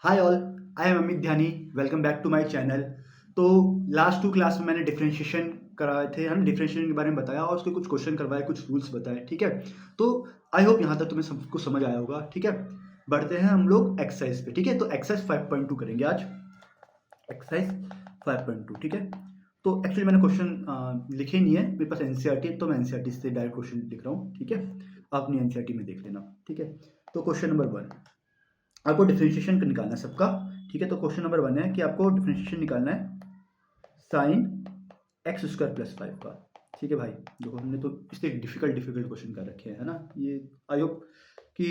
Hi all, I am Amit Dhyani. Welcome back to my channel. तो last 2 class में मैंने differentiation कराए थे, हम डिफरेंशिएशन के बारे में बताया और उसके कुछ क्वेश्चन करवाए, कुछ रूल्स बताए। ठीक है, तो आई होप यहाँ तक तुम्हें सब कुछ समझ आया होगा। ठीक है, बढ़ते हैं हम लोग एक्सरसाइज पे। ठीक है, तो एक्सरसाइज 5.2 करेंगे आज। एक्सरसाइज 5.2। ठीक है, तो एक्चुअली मैंने क्वेश्चन लिखे नहीं है, मेरे पास एनसीईआरटी है, तो मैं एनसीईआरटी से डायरेक्ट क्वेश्चन लिख रहा हूँ। ठीक है, आप अपनी एनसीईआरटी में देख लेना। ठीक है, तो क्वेश्चन नंबर 1 आपको डिफरेंशिएशन निकालना है सबका। ठीक है, तो क्वेश्चन नंबर 1 है कि आपको डिफरेंशिएशन निकालना है साइन एक्स स्क्वायर प्लस 5 का। ठीक है भाई, देखो हमने तो इससे डिफिकल्ट क्वेश्चन कर रखे हैं, है ना। ये आई होप कि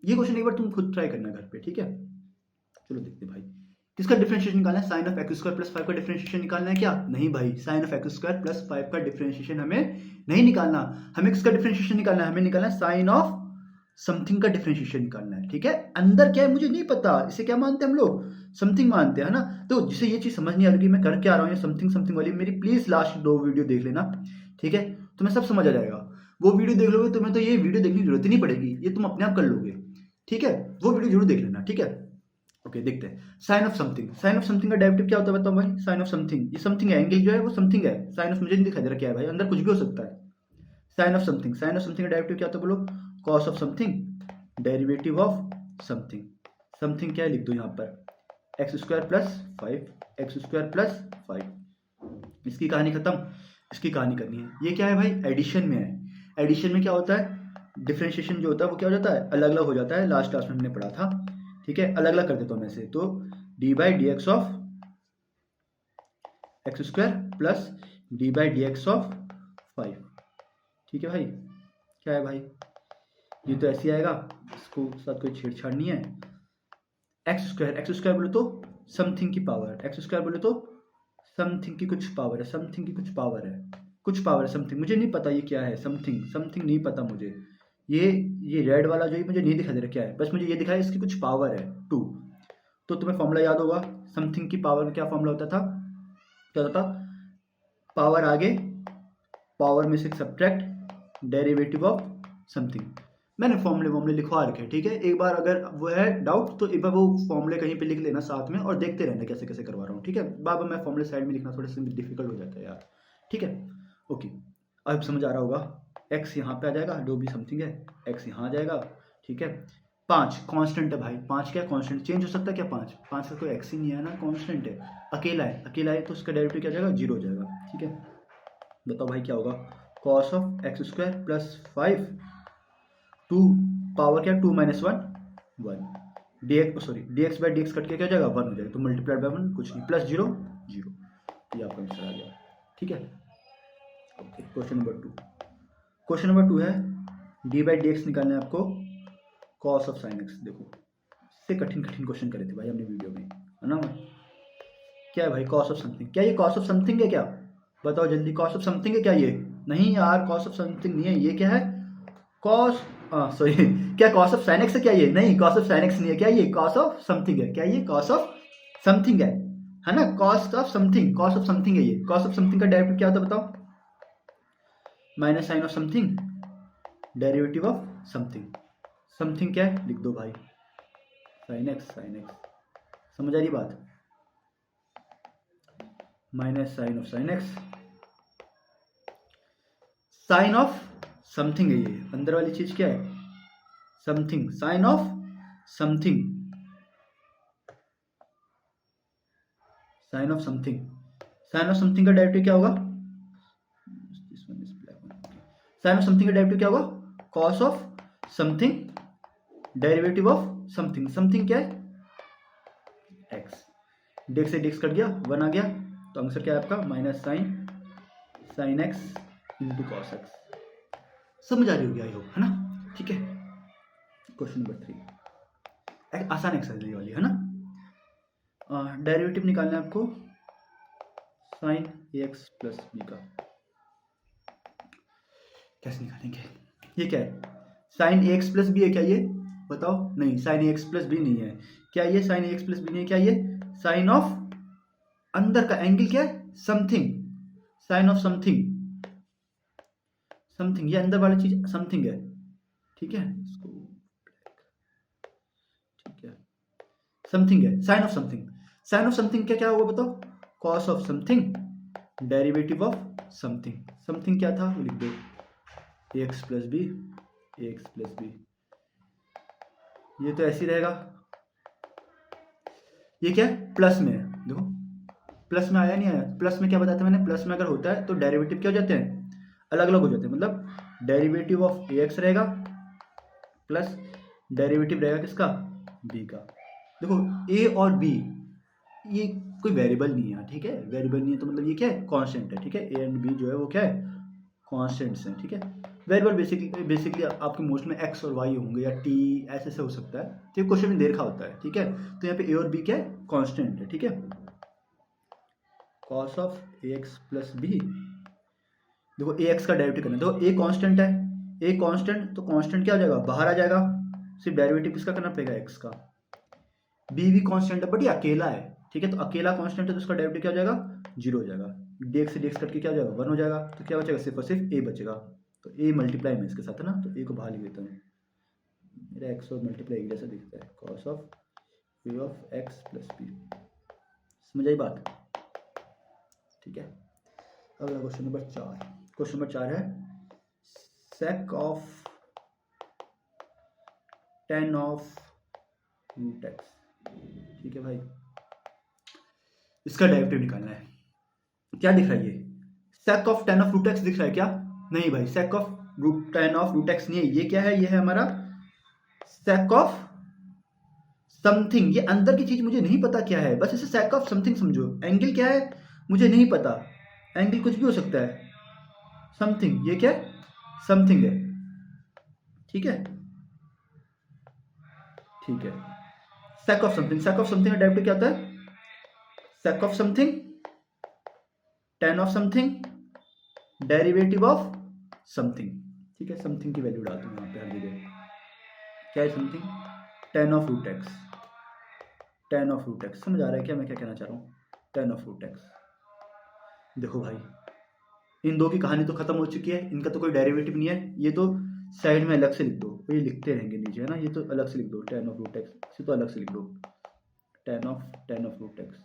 ये क्वेश्चन एक बार तुम खुद ट्राई करना घर पे। ठीक है, चलो देखते हैं भाई। किसका डिफरेंशिएशन निकालना है? Sine of x square plus 5 का डिफरेंशिएशन निकालना है क्या? नहीं भाई, sine of x square plus 5 का डिफरेंशिएशन हमें नहीं निकालना। हमें किसका डिफरेंशिएशन निकालना है? हमें निकालना है साइन ऑफ समथिंग का डिफरेंशिएशन निकालना है। ठीक है, अंदर क्या है मुझे नहीं पता, इसे क्या मानते हैं हम लोग? समथिंग मानते हैं, है ना। तो जिसे ये चीज समझ नहीं आ रही कि मैं कर क्या रहा हूँ, ये समथिंग समथिंग वाली, मेरी प्लीज लास्ट 2 वीडियो देख लेना। ठीक है, तुम्हें सब समझ आ जाएगा। वो वीडियो देख लोगे तुम्हें तो ये वीडियो देखने की जरूरत ही नहीं पड़ेगी, ये तुम अपने आप कर लोगे। ठीक है, वो वीडियो जरूर देख लेना। ठीक है, ओके देखते हैं। Sine of something, sine of something का डेरिवेटिव क्या होता है बताओ भाई। साइन ऑफ समथिंग, ये समथिंग है, एंगल जो है वो समथिंग है। साइन ऑफ मुझे नहीं दिखाई दे रहा क्या है भाई, अंदर कुछ भी हो सकता है। Sine of something, sine of something का डेरिवेटिव क्या होता है बोलो? Cos of something derivative of something. Something क्या है लिख दो यहाँ पर, x square plus 5, x square plus 5। इसकी कहानी खत्म। इसकी कहानी करनी है, ये क्या है भाई? एडिशन में है। एडिशन में क्या होता है? डिफरेंशिएशन जो होता है वो क्या हो जाता है? अलग अलग हो जाता है। लास्ट क्लास में हमने पढ़ा था। ठीक है, अलग अलग कर देता हूँ मैं इसे। तो D by d x of x square plus D by d x of 5। ठीक है भाई, क्या है भाई? ये तो ऐसे आएगा, इसको साथ कोई छेड़छाड़ नहीं है। एक्स स्क्वायर बोले तो समथिंग की पावर, एक्स स्क्वायर बोले तो समथिंग की कुछ पावर है, समथिंग की कुछ पावर है, कुछ पावर है समथिंग, मुझे नहीं पता ये क्या है। समथिंग समथिंग नहीं पता मुझे। ये रेड वाला जो है मुझे नहीं दिखाई दे रहा क्या है, बस मुझे ये दिखा है इसकी कुछ पावर है 2। तो तुम्हें फॉर्मूला याद होगा, समथिंग की पावर का क्या फॉर्मूला होता था? क्या होता था? पावर आगे, पावर में से सब्ट्रैक्ट डेरिवेटिव ऑफ समथिंग। मैंने फॉर्मूले लिखवा रखे हैं। ठीक है, एक बार अगर वो है डाउट तो एक बार वो फॉर्मूले कहीं पे लिख लेना साथ में और देखते रहना कैसे कैसे करवा रहा हूँ। ठीक है, बार बार मैं फॉर्मूले साइड में लिखना थोड़ा सा डिफिकल्ट हो जाता है यार। ठीक है, ओके, अब समझ आ रहा होगा। एक्स यहाँ पे आ जाएगा, जो भी समथिंग है, एक्स यहाँ आ जाएगा। ठीक है, 5 कांस्टेंट है भाई। 5 क्या कांस्टेंट? चेंज हो सकता है क्या? 5 5 का कोई एक्स ही नहीं है ना, कांस्टेंट है। अकेला है तो उसका डेरिवेटिव क्या हो जाएगा? 0 हो जाएगा। ठीक है, बताओ भाई क्या होगा? Cos of x square plus 5 to power क्या? 2 minus 1 1 d x, sorry d x by d x cut के क्या हो जाएगा? 1 हो जाएगा। तो मल्टीप्लाइड बाई 1 कुछ नहीं, प्लस 0 0। ये आपका आंसर आ गया। ठीक है, okay. Question number 2, question number 2 है डी बाई डी एक्स निकालना है आपको कॉस ऑफ साइन एक्स। देखो इससे कठिन क्वेश्चन करे थे भाई हमने वीडियो में, है ना। क्या है भाई कॉस ऑफ समथिंग? क्या ये कॉस ऑफ समथिंग है क्या? बताओ जल्दी, कॉस ऑफ समथिंग है क्या ये? नहीं यार, कॉस ऑफ समथिंग नहीं है। ये क्या है? कॉस, सॉरी क्या कॉस ऑफ साइन एक्स है क्या ये? नहीं, कॉस ऑफ साइन एक्स नहीं है। क्या ये कॉस ऑफ समथिंग है? क्या ये कॉस ऑफ समथिंग है ना। Cos of something, cos of something है ये। कॉस ऑफ समथिंग का डेरिवेटिव क्या होता है बताओ? Minus sine of something derivative of something. Something क्या है लिख दो भाई, साइन एक्स। साइन एक्स समझ आ रही बात? Minus sine of sine x, sine of something है ये। अंदर वाली चीज क्या है? Something, sine of something, sine of something. Sine of something का डेरिवेटिव क्या होगा? साइन ऑफ समथिंग का डेरिवेटिव क्या होगा? Cos of something derivative of something. Something क्या है? एक्स। डेक्स से डेक्स कट गया, 1 आ गया, तो आंसर क्या है आपका? Minus sine x into cos x. समझ आ रही होगी आई होप, है ना। ठीक है, क्वेश्चन नंबर 3 आसान एक्सरसाइज वाली, है ना। डेरिवेटिव निकालना है आपको sign a x plus b का। कैसे निकालेंगे? ये क्या है? Sign a x plus B है क्या ये? बताओ। नहीं, sign a x plus B नहीं है। क्या ये sign a x plus B नहीं है? क्या ये साइन ऑफ अंदर का एंगल क्या है? Something, sine of something, something ये अंदर वाली चीज समथिंग है। ठीक है, इसको ठीक है, समथिंग है, sine of something, sine of something क्या होगा बताओ, cos of something derivative of something, something क्या था वो लिख दो, a x plus b, a x plus b, ये तो ऐसे ही रहेगा, ये क्या है प्लस में है, देखो प्लस में आया नहीं आया, प्लस में क्या बताया था मैंने, प्लस में अगर होता है तो डेरिवेटिव क्या हो जाते हैं, अलग अलग हो जाते हैं, मतलब डेरिवेटिव ऑफ ए एक्स रहेगा प्लस डेरिवेटिव रहेगा किसका, बी का। देखो ए और बी ये कोई वेरिएबल नहीं है, ठीक है, वेरिएबल नहीं है तो मतलब ये क्या है, कांस्टेंट है, ठीक है, ए एंड बी जो है वो क्या है, कांस्टेंट्स हैं, ठीक है। वेरिएबल बेसिकली आपके मोस्ट में एक्स और वाई होंगे या टी ऐसे से हो सकता है, तो ये क्वेश्चन में दे रखा होता है, ठीक है। तो यहाँ पे ए और बी क्या है, कांस्टेंट है, ठीक है। Cos of a x plus b, देखो ए एक्स का डेरिवेटिव करना है, देखो ए कांस्टेंट है, ए कांस्टेंट तो कांस्टेंट क्या हो जाएगा, बाहर आ जाएगा, सिर्फ डेरिवेटिव किसका करना पड़ेगा, एक्स का। बी भी कांस्टेंट है बट ये अकेला है, ठीक है, तो अकेला कांस्टेंट है तो उसका डेरिवेटिव क्या हो जाएगा, 0 हो जाएगा, dx से dx कट के क्या हो जाएगा, 1 हो जाएगा, तो क्या बचेगा, सिर्फ और सिर्फ ए बचेगा, तो ए मल्टीप्लाई में इसके साथ है ना, तो ए को बाहर लिख देता हूँ, मेरा एक्स और मल्टीप्लाई एक जैसा दिखता है, cos of a of x plus b, समझ आई बात, ठीक है। अगला क्वेश्चन नंबर 4, क्वेश्चन नंबर 4 है sec of tan of root x, ठीक है भाई, इसका डेरिवेटिव निकालना है, क्या दिख रहा है ये, sec of tan of root x दिख रहा है क्या, नहीं भाई, sec of root tan of root x नहीं है, ये क्या है, ये है हमारा sec ऑफ समथिंग, ये अंदर की चीज मुझे नहीं पता क्या है, बस इसे sec ऑफ समथिंग समझो, एंगल क्या है मुझे नहीं पता, एंगल कुछ भी हो सकता है, समथिंग ये क्या है, समथिंग है, ठीक है, ठीक है, sec of something, sec of something का डेरिवेटिव क्या होता है, sec of something tan of something derivative of something, ठीक है, समथिंग की वैल्यू डालते हैं यहाँ पे हर जगह, क्या है something, tan of root x, tan of root x, समझ आ रहा है क्या मैं क्या कहना चाह रहा हूँ, tan ऑफ रूट एक्स। देखो भाई इन दो की कहानी तो खत्म हो चुकी है, इनका तो कोई डेरिवेटिव नहीं है, ये तो साइड में अलग से लिख दो, तो ये लिखते रहेंगे नीचे है ना, ये तो अलग से लिख दो, tan ऑफ रूट एक्स, इसे तो अलग से लिख दो, tan ऑफ रूट एक्स,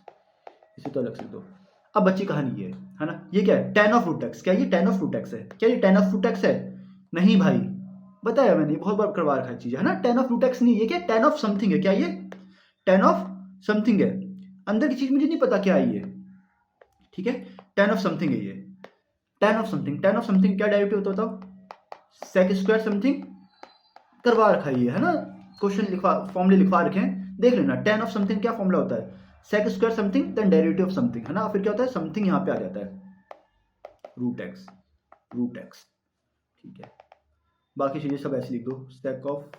इसे तो अलग से लिख दो। अब बच्ची कहानी ये है ना, ये क्या है, tan ऑफ रूट एक्स, क्या ये tan ऑफ रूट एक्स है, क्या ये tan ऑफ रूट एक्स है, नहीं भाई, बताया मैंने बहुत बार करवा रखा है चीज है ना, tan ऑफ रूट एक्स नहीं, ये क्या tan ऑफ समथिंग है, क्या ये tan ऑफ समथिंग है, अंदर की चीज मुझे नहीं पता क्या है ये, ठीक है, tan ऑफ समथिंग है ये, tan of something, tan of something क्या डेरिवेटिव होता है बताओ, sec स्क्वायर समथिंग, करवा रखा है ना, क्वेश्चन लिखवा फॉर्मूले लिखवा रखे हैं, देख लेना, tan ऑफ समथिंग क्या फॉर्मूला होता है, sec square something then derivative of something, है ना, फिर क्या होता है, समथिंग यहाँ पे आ जाता है रूट एक्स, ठीक है, बाकी चीजें सब ऐसे लिख दो, sec of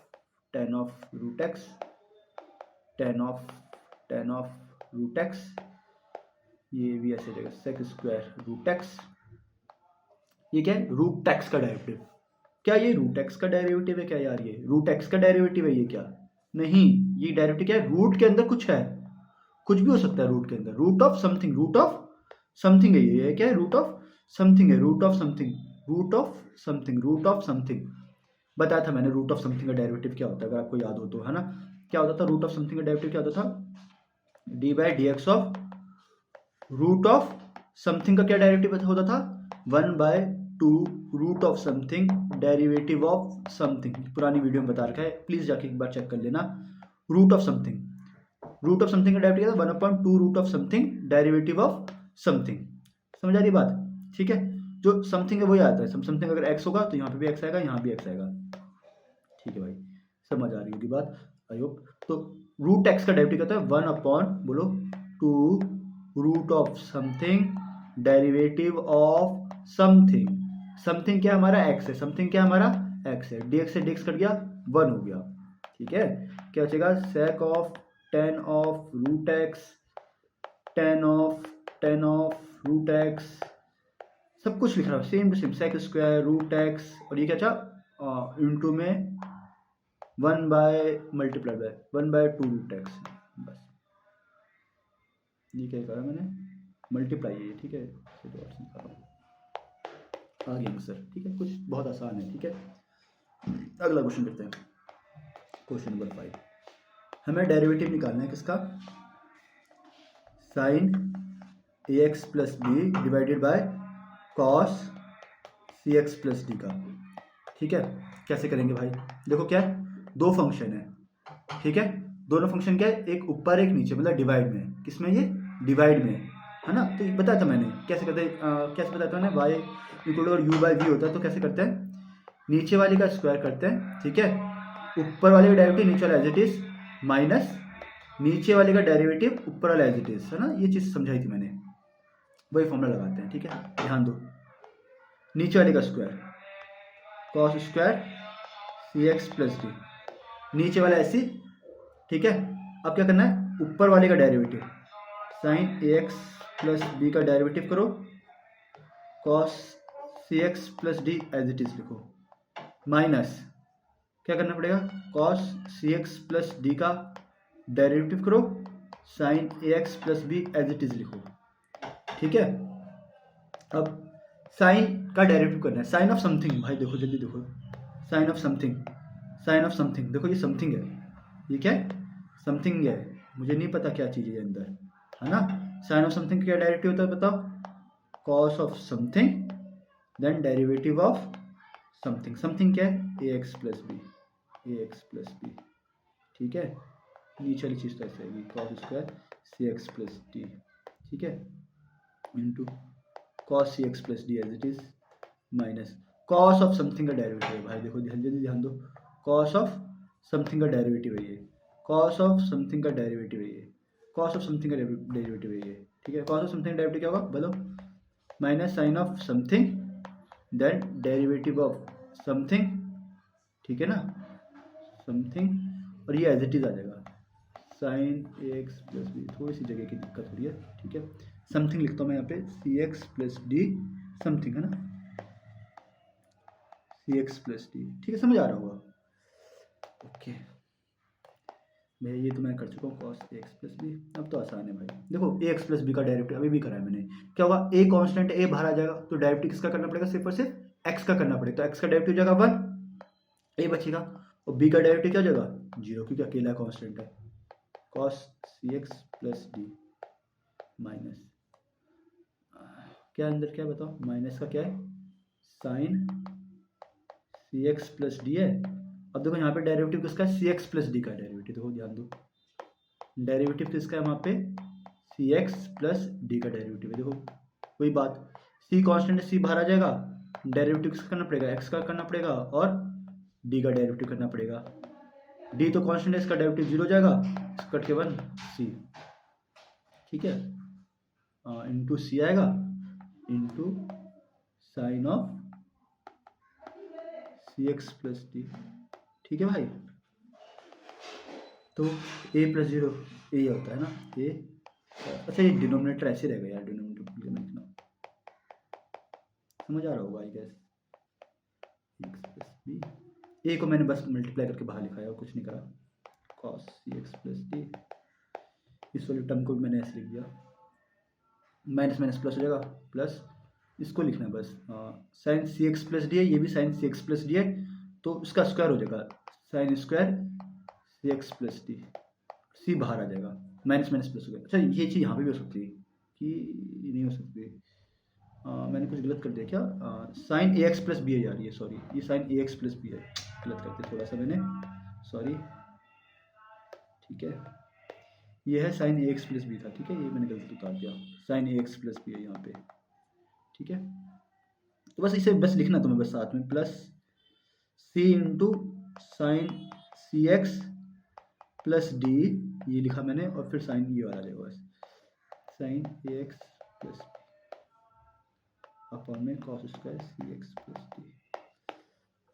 tan of root x, tan of root x, ये भी ऐसे रहेगा sec स्क्वायर रूट एक्स, ये क्या है, रूट एक्स का डेरिवेटिव, क्या ये रूट एक्स का डेरिवेटिव है क्या यार, ये रूट एक्स का डेरिवेटिव है ये क्या, नहीं, ये डेरिवेटिव क्या है, रूट के अंदर कुछ है, कुछ भी हो सकता है रूट के अंदर, रूट ऑफ समथिंग है ये क्या है, रूट ऑफ समथिंग है, रूट ऑफ समथिंग बताया था मैंने, रूट ऑफ समथिंग का डेरिवेटिव क्या होता है, अगर आपको याद हो तो, है ना, क्या होता था रूट ऑफ समथिंग का डेरिवेटिव क्या होता था, d by d x of root of something का क्या डेरिवेटिव होता था, 1/2 root of something derivative of something, पुरानी वीडियो में बता रखा है, प्लीज जाके एक बार चेक कर लेना, रूट ऑफ समथिंग का डेरिवेटिव क्या था, 1/2 root of something derivative of something, समझ आ रही बात, ठीक है, जो समथिंग है वही आता है, समथिंग अगर x होगा तो यहाँ पे भी x आएगा, यहाँ भी x आएगा, ठीक है भाई, समझ आ रही होगी बात आई होप। तो रूट एक्स का डेरिवेटिव कहता है 1/2 root of something derivative of something क्या हमारा x है, समथिंग क्या हमारा x है, dx से dx कट गया 1 हो गया, ठीक है, क्या बचेगा, sec of tan of root x, tan of root x, सब कुछ लिख रहा है same to same, sec square root x, और ये क्या था इंटू में 1/2 रूट एक्स, बस ये क्या करा मैंने, मल्टीप्लाई है, ठीक है, आ गया आंसर, ठीक है, कुछ बहुत आसान है, ठीक है। अगला क्वेश्चन करते हैं, क्वेश्चन नंबर 5, हमें डेरिवेटिव निकालना है किसका, sine a x plus b divided by cos c x plus d का। ठीक है, कैसे करेंगे भाई, देखो क्या है, दो फंक्शन है, ठीक है, दोनों फंक्शन क्या है, एक ऊपर एक नीचे, मतलब डिवाइड में, किसमें, ये डिवाइड में है ना। तो बताया था मैंने कैसे करते कैसे बताया था मैंने, वाई इक्वल और यू बाई वी होता है, तो कैसे करते हैं, नीचे वाले का स्क्वायर करते हैं, ठीक है, ऊपर वाले का डेरिवेटिव नीचे वाला एज इट इज माइनस नीचे वाले का डेरिवेटिव ऊपर वाला एज इट इज, है ना, ये चीज़ समझाई थी मैंने, वही फॉर्मूला लगाते हैं, ठीक है, ध्यान दो, नीचे वाले का square cos square c x plus D, नीचे वाला ऐसी, ठीक है। अब क्या करना है, ऊपर वाले का derivative sine a x plus b का डेरिवेटिव करो, cos c x plus d as it is लिखो, माइनस क्या करना पड़ेगा, cos c x plus d का डेरिवेटिव करो, sine a x plus b as it is लिखो, ठीक है। अब साइन का डेरिवेटिव करना है, साइन ऑफ समथिंग, भाई देखो जल्दी देखो, sine of something, sine of something, देखो ये समथिंग है, ये क्या है, समथिंग है, मुझे नहीं पता क्या चीज़ है अंदर, है ना। साइन ऑफ समथिंग क्या डेरिवेटिव होता है बताओ, cos of something then derivative of something, something क्या है, a x plus b, a x plus b, ठीक है, नीचे वाली चीज़ तो ऐसे आएगी, cos square c x plus d, ठीक है, into cos c x plus d as it is minus cos of something का डेरिवेटिव है, भाई देखो जल्दी ध्यान दो, कॉस ऑफ समथिंग का डेरिवेटिव है ये, कॉस ऑफ समथिंग का डेरिवेटिव है ये, कॉस ऑफ समथिंग का डेरिवेटिव है ये, ठीक है, कॉस ऑफ समथिंग का डेरिवेटिव क्या होगा बोलो, minus sine of something then derivative of something, ठीक है ना, समथिंग, और ये एज इट इज आ जाएगा, sign a x plus B, थोड़ी सी जगह की दिक्कत हो रही है, ठीक है, समथिंग लिखता हूँ मैं यहाँ पे, सी एक्स प्लस डी समथिंग, है ना, सी एक्स प्लस डी, ठीक है, समझ आ रहा होगा, ओके भैया, ये तो मैं कर चुका हूँ, cos A x plus B, अब तो आसान है भाई, देखो ए एक्स प्लस बी का डेरिवेटिव अभी भी करा है मैंने, क्या होगा, ए कांस्टेंट, ए बाहर आ जाएगा, तो डेरिवेटिव किसका करना पड़ेगा, सिर्फ और सिर्फ एक्स का करना पड़ेगा, तो एक्स का डेरिवेटिव हो जाएगा 1, ए बचेगा, और बी का डेरिवेटिव क्या हो जाएगा 0, क्योंकि अकेला कांस्टेंट है, cos c x plus D minus क्या अंदर क्या बताओ, माइनस का क्या है, साइन सी एक्स प्लस डी है। अब देखो यहाँ पे डेरिवेटिव किसका है, सी एक्स प्लस डी का डेरिवेटिव, देखो ध्यान दो, डेरिवेटिव किसका है वहाँ पे, सी एक्स प्लस डी का डेरिवेटिव है, देखो वही बात, सी कांस्टेंट है, सी बाहर आ जाएगा, डेरिवेटिव किसका करना पड़ेगा, एक्स का करना पड़ेगा, और डी का डेरिवेटिव करना पड़ेगा, डी तो कांस्टेंट है, इसका डेरिवेटिव 0 हो जाएगा, इसका कट के 1 सी, ठीक है, इंटू सी आएगा, into sine of c x plus d, ठीक है भाई, तो ए प्लस 0 ए होता है ना, ए, अच्छा ये डिनोमिनेटर ऐसे रहेगा यार, डिनोमिनेटर लिखना, समझ आ रहा होगा I guess, x plus b, a को मैंने बस मल्टीप्लाई करके बाहर लिखा है और कुछ नहीं करा, cos c x plus D, इस वाले टर्म को भी मैंने ऐसे लिख दिया, माइनस माइनस प्लस हो जाएगा, प्लस इसको लिखना है बस, साइन सी एक्स प्लस डी है, ये भी साइन सी एक्स प्लस डी है, तो इसका स्क्वायर हो जाएगा, sine square c x plus D, सी बाहर आ जाएगा, माइनस माइनस प्लस हो गया, अच्छा ये चीज़ यहाँ पे भी हो सकती है कि नहीं हो सकती, मैंने कुछ गलत कर दिया क्या, sign a x plus B है यार, ये सॉरी, ये sign a x plus B है, गलत करते थोड़ा सा मैंने, सॉरी, ठीक है, ये है sign a x plus B था, ठीक है, ये मैंने गलती उतार दिया, sign a x plus B है यहाँ पे, ठीक है, तो बस इसे बस लिखना तुम्हें बस साथ में, प्लस सी इंटू साइन सी एक्स प्लस डी, ये लिखा मैंने, और फिर साइन ये वाला जाएगा बस, sine a x plus upon में cos square c x plus d,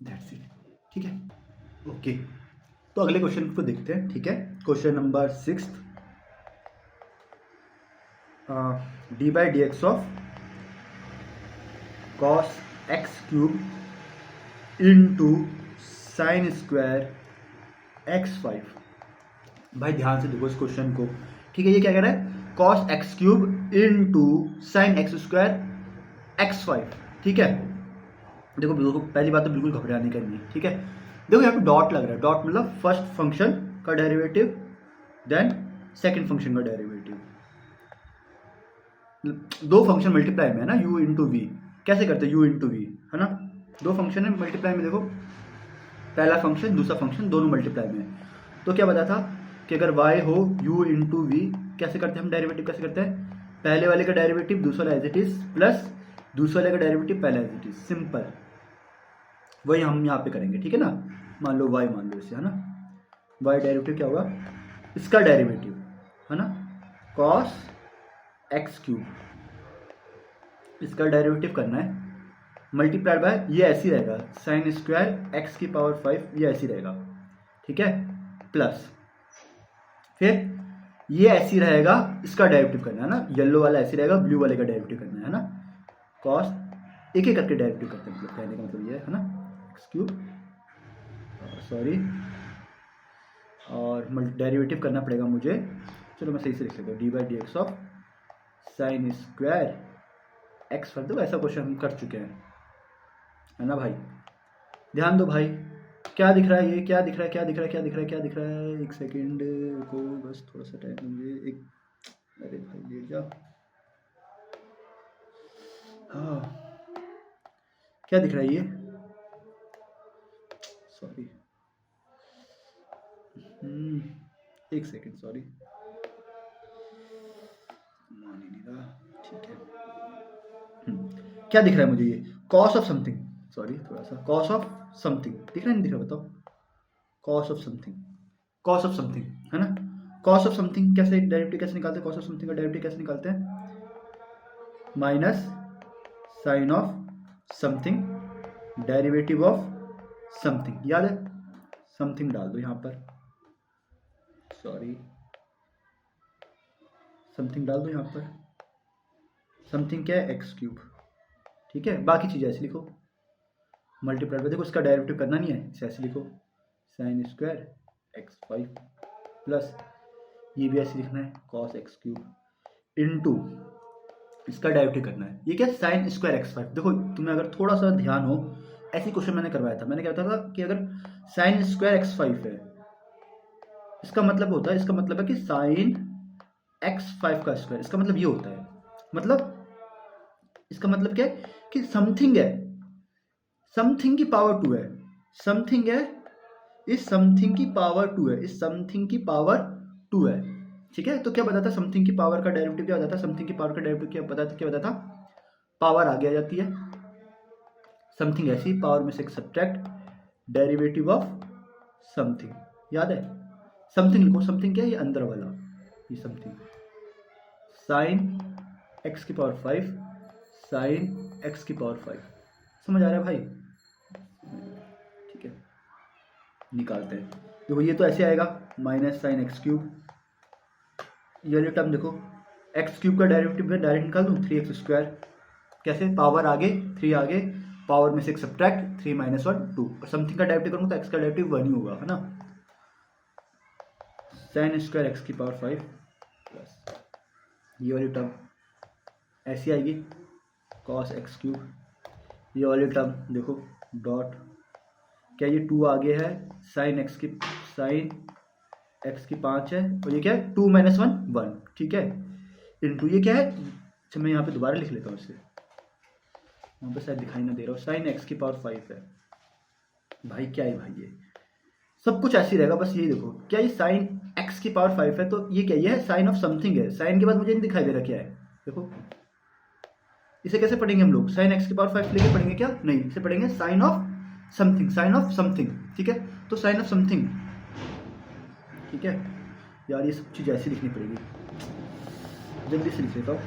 that's it, ठीक है, ओके। तो अगले क्वेश्चन को देखते हैं, ठीक है, question number 6, D by d x of cos x cube into sine square x 5, भाई ध्यान से देखो इस क्वेश्चन को, ठीक है, ये क्या कह रहा है, cos x cube into sine x square x 5, ठीक है, देखो बिल्कुल पहली बात तो बिल्कुल घबराने का नहीं है, ठीक है, देखो यहाँ पे डॉट लग रहा है, डॉट मतलब फर्स्ट फंक्शन का डेरिवेटिव देन सेकंड फंक्शन का डेरिवेटिव। दो फंक्शन मल्टीप्लाई में है ना, u इंटू वी, कैसे करते हैं u इंटू वी, है ना, दो फंक्शन है मल्टीप्लाई में, देखो पहला फंक्शन दूसरा फंक्शन दोनों मल्टीप्लाई में है। तो क्या बता था कि अगर y हो u इंटू वी, कैसे करते हैं हम डेरिवेटिव, कैसे करते हैं, पहले वाले का डेरिवेटिव दूसरा एज इट इज प्लस दूसरे वाले का डेरिवेटिव पहला एज इट इज, सिंपल। वही हम यहाँ पे करेंगे, ठीक है ना। मान लो y, मान लो इसे, है ना, y डेरिवेटिव क्या होगा, इसका डेरिवेटिव, है ना, cos x क्यूब, इसका डेरिवेटिव करना है, मल्टीप्लाइड बाय ये ऐसे ही रहेगा साइन स्क्वायर एक्स की पावर 5, ये ऐसे ही रहेगा, ठीक है, प्लस फिर ये ऐसे ही रहेगा, इसका डेरिवेटिव करना है ना, येलो वाला ऐसे रहेगा, ब्लू वाले का डेरिवेटिव करना है ना, कॉस एक एक करके डेरिवेटिव करते हैं, मतलब कहने का मतलब ये है ना, एक्स क्यूब, सॉरी, और डेरिवेटिव करना पड़ेगा मुझे, चलो मैं सही से लिख लेता हूँ, d by d x of sine square x, फर दो, ऐसा क्वेश्चन हम कर चुके हैं, है ना भाई। ध्यान दो भाई, क्या दिख रहा है, ये क्या दिख रहा है, क्या दिख रहा है, क्या दिख रहा है, क्या दिख रहा है, एक सेकंड को, बस थोड़ा सा टाइम मुझे, एक, अरे भाई लेट जा, हाँ क्या दिख रहा है ये, सॉरी, एक सेकंड, सॉरी, मान ही नहीं रहा, ठीक है, क्या दिख रहा है मुझे, ये कॉस ऑफ समथिंग, सॉरी थोड़ा सा, कॉस ऑफ समथिंग दिख रहा है, नहीं दिख रहा, बताओ, cos of something, cos of something, है ना, कॉस ऑफ समथिंग कैसे डेरिवेटिव कैसे निकालते हैं, कॉस ऑफ समथिंग का डेरिवेटिव कैसे निकालते हैं, minus sine of something derivative of something, याद है, समथिंग डाल दो यहाँ पर, सॉरी समथिंग डाल दो यहाँ पर, समथिंग क्या है, एक्स क्यूब, ठीक है, बाकी चीज़ें ऐसे लिखो, मल्टीप्लाई देखो, इसका डेरिवेटिव करना नहीं है, इसे ऐसे लिखो, साइन स्क्वायर एक्स 5 प्लस ये भी ऐसे लिखना है, कॉस एक्स क्यूब इनटू इसका डेरिवेटिव करना है, ये क्या, साइन स्क्वायर एक्स 5। देखो तुम्हें अगर थोड़ा सा ध्यान हो, ऐसी क्वेश्चन मैंने करवाया था, मैंने क्या था कि अगर साइन स्क्वायर एक्स 5 है, इसका मतलब होता है, इसका मतलब है कि साइन एक्स 5 का स्क्वायर, इसका मतलब ये होता है, मतलब इसका मतलब क्या है कि समथिंग है, समथिंग की पावर 2 है, समथिंग है, इस समथिंग की पावर 2 है, इस समथिंग की पावर 2 है, ठीक है। तो क्या बताता है समथिंग की पावर का डेरिवेटिव, क्या बताता है समथिंग की पावर का डेरिवेटिव, क्या बताता, क्या बताता, पावर आगे आ जाती है, समथिंग ऐसी पावर में से एक सब्ट्रैक्ट डेरिवेटिव ऑफ समथिंग, याद है, समथिंग लिखो, समथिंग क्या है, ये अंदर वाला, ये समथिंग साइन एक्स की पावर 5 साइन एक्स की पावर 5, समझ आ रहा है भाई, ठीक है, निकालते हैं, देखो ये तो ऐसे आएगा, माइनस साइन एक्स क्यूब, ये वाली टर्म देखो, एक्स क्यूब का डेरिवेटिव में डायरेक्ट निकाल दूँ, 3x स्क्वायर, कैसे, पावर आगे 3 आगे, पावर में से एक सब्ट्रैक्ट 3 माइनस 1 2, और समथिंग का डेरिवेटिव करूँगा तो एक्स का डेरिवेटिव 1 ही होगा, है ना, साइन स्क्वायर एक्स की पावर 5 प्लस ये वाली टर्म ऐसी आएगी, कॉस एक्स क्यूब, ये वाली टर्म देखो डॉट, क्या ये 2 आगे है, साइन एक्स की 5 है, और ये क्या है 2 माइनस 1 1, ठीक है, इनटू ये क्या है, अच्छा मैं यहाँ पे दोबारा लिख लेता हूँ इसे, वहाँ पे शायद दिखाई ना दे रहा हो, साइन एक्स की पावर 5 है, भाई क्या है भाई, ये सब कुछ ऐसे ही रहेगा, बस यही देखो, क्या ये साइन एक्स की पावर 5 है, तो ये क्या, ये है साइन ऑफ समथिंग है, साइन के बाद मुझे नहीं दिखाई दे रहा क्या है, देखो इसे कैसे पढ़ेंगे हम लोग, साइन एक्स की पावर 5 लेके पढ़ेंगे क्या, नहीं, इसे पढ़ेंगे sine of something, sine of something, ठीक है, तो साइन ऑफ समथिंग, ठीक है यार, ये सब चीज़ ऐसी लिखनी पड़ेगी, जल्दी से लिख लेता हूँ,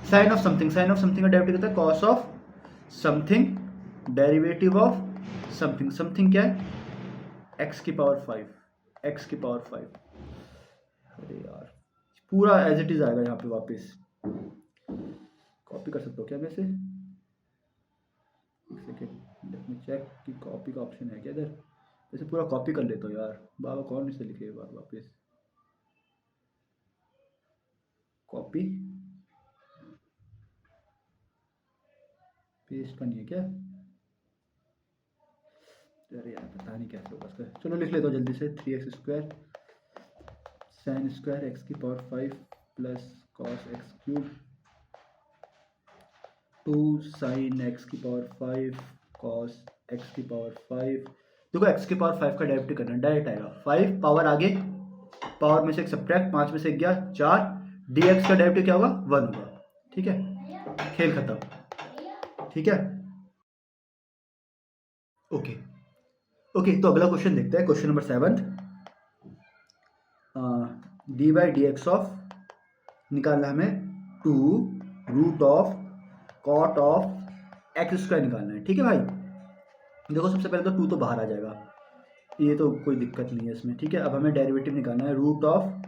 sine of something, sine of something का डेरिवेटिव होता है cos of something derivative of something, something क्या है, एक्स की पावर 5, एक्स की पावर 5, अरे यार पूरा एज इट इज आएगा यहाँ पे, वापस कॉपी कर सकता हूँ क्या वैसे, एक सेकेंड लेट मी चेक कि कॉपी का ऑप्शन है क्या इधर, वैसे पूरा कॉपी कर लेता हूँ यार, बाबा कौन इसे लिखे बार वापस, कॉपी पेस्ट का नहीं है क्या? अरे यार पता नहीं कैसे होगा इसका। चलो लिख लेता हूँ जल्दी से। 3x square sine square x की power 5 plus cos x cube 2 sine x की पावर 5 कॉस एक्स की पावर 5। देखो एक्स की पावर 5 का डेरिवेटिव करना है, डायरेक्ट आएगा। 5 पावर आगे, पावर में से एक सब्ट्रैक्ट, 5 में से 1 गया 4, dx का डेरिवेटिव क्या होगा? 1 होगा। ठीक है, खेल खत्म। ठीक है, ओके ओके। तो अगला क्वेश्चन देखते हैं, question number 7। D by d x of निकालना हमें 2 root of cot of x square निकालना है। ठीक है भाई, देखो सबसे पहले तो 2 तो बाहर आ जाएगा, ये तो कोई दिक्कत नहीं है इसमें। ठीक है, अब हमें डेरिवेटिव निकालना है root of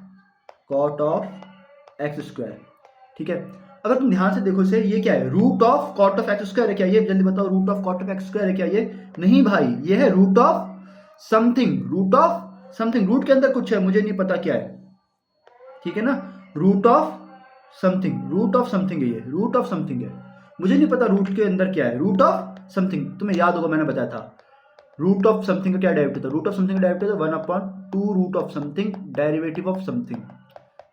cot of x square. ठीक है, अगर तुम ध्यान से देखो इसे, ये क्या है? Root of cot of x square है क्या? ये जल्दी बताओ, root of cot of x square है क्या ये? नहीं भाई, ये है root of something. Root of something, root के अंदर कुछ है, मुझे नहीं पता क्या है। ठीक है ना, root of something, root of something है ये, रूट ऑफ समथिंग है, मुझे नहीं पता रूट के अंदर क्या है। रूट ऑफ समथिंग, तुम्हें याद होगा मैंने बताया था रूट ऑफ समथिंग का क्या डेरिवेटिव था? रूट ऑफ समथिंग का डेरिवेटिव था 1/2 root of something derivative of something.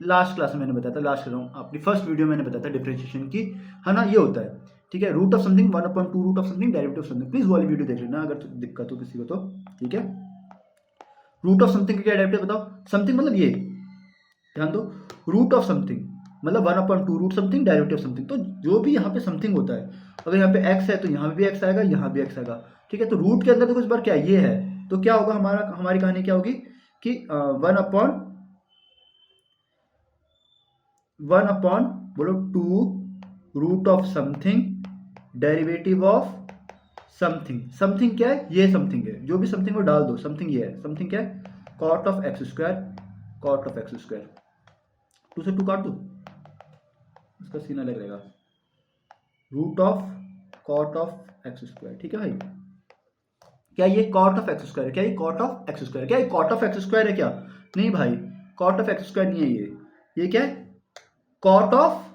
Last class में मैंने बताया था, लास्ट कर रहा हूँ, अपनी फर्स्ट वीडियो में मैंने बताया था डिफरेंशिएशन की, है ना, ये होता है। ठीक है, root of something 1/2 root of something derivative of something. Please वाली वीडियो देख लेना अगर दिक्कत हो किसी को तो। ठीक है, रूट ऑफ समथिंग का क्या डेरिवेटिव बताओ? समथिंग मतलब ये, ध्यान दो, रूट ऑफ समथिंग मतलब 1/2 root something derivative of something. तो जो भी यहाँ पे समथिंग होता है, अगर यहाँ पे x है तो यहाँ भी x आएगा, यहाँ भी x आएगा। ठीक है, तो रूट के अंदर देखो इस बार क्या ये है, तो क्या होगा हमारी कहानी क्या होगी कि 1/1 बोलो 2 root of something derivative of something. Something क्या है? ये समथिंग है, जो भी समथिंग को डाल दो, समथिंग ये है। समथिंग क्या है? Cot of x square, cot of x square. 2 से 2 काट दो, इसका सीन अलग रहेगा। Root of cot of x square. ठीक है भाई, क्या ये कॉट ऑफ एक्स स्क्वायर है? क्या ये कॉट ऑफ एक्स स्क्वायर? क्या ये कॉट ऑफ एक्स स्क्वायर है क्या? नहीं भाई, कॉट ऑफ एक्स स्क्वायर नहीं है ये क्या है? कॉट ऑफ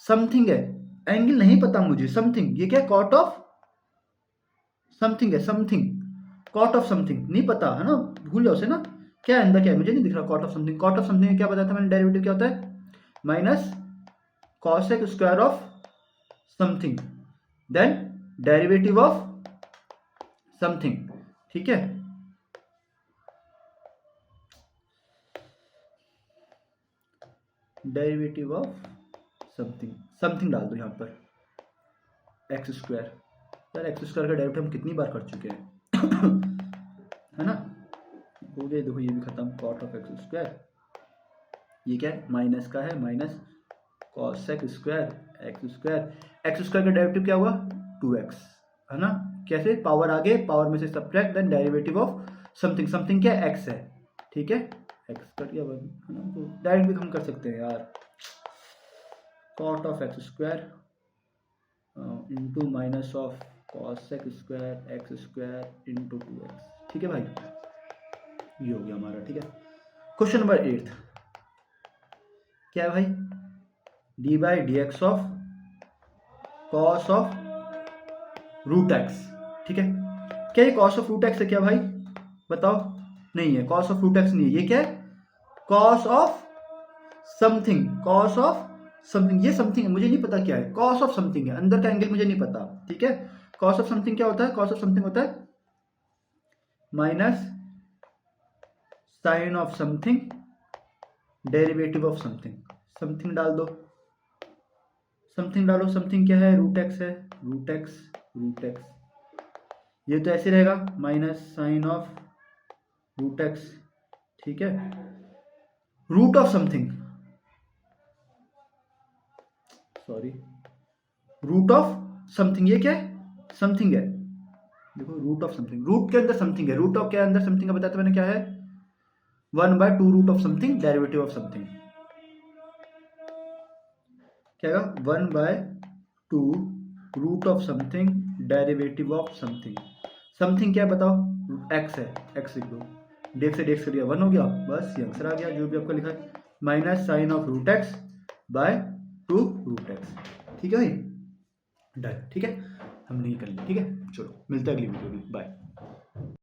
समथिंग है, एंगल नहीं पता मुझे, समथिंग। ये क्या है? कॉट ऑफ समथिंग है, समथिंग, कॉट ऑफ समथिंग नहीं पता है ना, भूल जाओ उसे ना। क्या अंदर क्या है मुझे नहीं दिख रहा। Cot of something, cot of something क्या बताया था मैंने? डेरिवेटिव क्या होता है? Minus cos x square of something then derivative of something. ठीक है, डेरिवेटिव ऑफ समथिंग, समथिंग डाल दो यहाँ पर, एक्स स्क्वायर। यार एक्स स्क्वायर का डेरिवेटिव हम कितनी बार कर चुके हैं है ना, हो गया। देखो ये भी खत्म, कॉट ऑफ एक्स स्क्वायर, ये क्या है? माइनस का है, minus cos x square x square. X square का डेरिवेटिव क्या होगा? 2x, है ना। कैसे? पावर आगे, पावर में से subtract, then derivative of something. Something क्या है? x है। ठीक है, x कट गया है ना, तो डायरेक्ट भी हम कर सकते हैं यार। Cot of x square into minus of cos x square into 2x। ठीक है भाई, ये हो गया हमारा। ठीक है, क्वेश्चन नंबर 8 क्या है भाई? D by d x of cos of root x. ठीक है, क्या ये कॉस ऑफ रूट एक्स है क्या भाई? बताओ। नहीं है, कॉस ऑफ रूट एक्स नहीं है। ये क्या है? Cos of something, cos of something. ये समथिंग है, मुझे नहीं पता क्या है। कॉस ऑफ समथिंग है, अंदर का एंगल मुझे नहीं पता। ठीक है, कॉस ऑफ समथिंग क्या होता है? कॉस ऑफ समथिंग होता है minus sine of something derivative of something. Something डाल दो, समथिंग डालो। समथिंग क्या है? रूट एक्स है, रूट एक्स, रूट एक्स। ये तो ऐसे रहेगा, minus sine of root x. ठीक है, root of something, sorry, root of something. ये क्या है? समथिंग है। देखो रूट ऑफ समथिंग, रूट के अंदर समथिंग है। रूट ऑफ के अंदर समथिंग का बताया था मैंने, क्या है? 1/2 root of something derivative of something. क्या है? 1/2 root of something derivative of something. Something क्या है बताओ? x है, x लिख दो, डेक्स से डेक्स कर दिया, 1 हो गया, बस ये आंसर आ गया जो भी आपका लिखा है, minus sine of root x by 2 root x. ठीक है भाई, डन, ठीक है, हमने ये कर लिया, ठीक है, चलो मिलते हैं अगली वीडियो में, बाय।